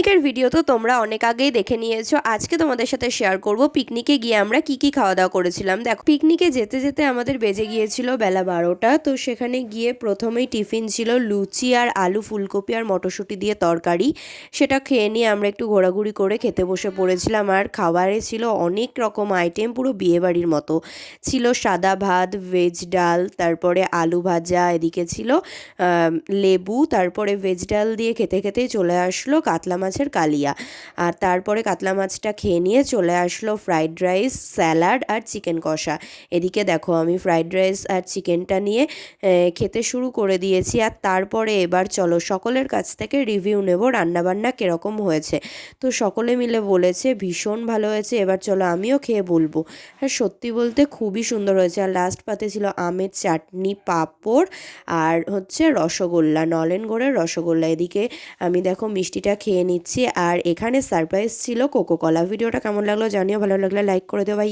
পিকনিকের ভিডিও তো তোমরা অনেক আগেই দেখে নিয়েছো। আজকে তোমাদের সাথে শেয়ার করব পিকনিকে গিয়ে আমরা কি কি খাওয়া দাওয়া করেছিলাম। দেখো, পিকনিকে যেতে যেতে আমাদের বেজে গিয়েছিল বেলা 12টা। তো সেখানে গিয়ে প্রথমেই টিফিন ছিল লুচি আর আলু ফুলকপি আর মটরশুঁটি দিয়ে তরকারি। সেটা খেয়ে নিয়ে আমরা একটু ঘোরাঘুরি করে খেতে বসে পড়েছিলাম। আর খাবারে ছিল অনেক রকম আইটেম, পুরো বিয়েবাড়ির মতো। ছিল সাদা ভাত, ভেজ ডাল, তারপরে আলু ভাজা, এদিকে ছিল লেবু, তারপরে ভেজ ডাল দিয়ে খেতে খেতেই চলে আসলো কাতলা মাছের কালিয়া। আর তারপরে কাতলা মাছটা খেয়ে নিয়ে চলে আসলো ফ্রাইড রাইস, স্যালাড আর চিকেন কষা। এদিকে দেখো, আমি ফ্রাইড রাইস আর চিকেনটা নিয়ে খেতে শুরু করে দিয়েছি। আর তারপরে এবার চলো সকলের কাছ থেকে রিভিউ নেব রান্নাবান্না কীরকম হয়েছে। তো সকলে মিলে বলেছে ভীষণ ভালো হয়েছে, এবার চলো আমিও খেয়ে বলবো। হ্যাঁ, সত্যি বলতে খুবই সুন্দর হয়েছে। আর লাস্ট পাতে ছিল আমের চাটনি, পাঁপড় আর হচ্ছে রসগোল্লা, নলেন গুড়ের রসগোল্লা। এদিকে আমি দেখো মিষ্টিটা খেয়ে নিচ্ছি। আর এখানে সারপ্রাইজ ছিল কোকোকলা। ভিডিওটা কেমন লাগলো জানিও, ভালো লাগলে লাইক করে দিও। বাই।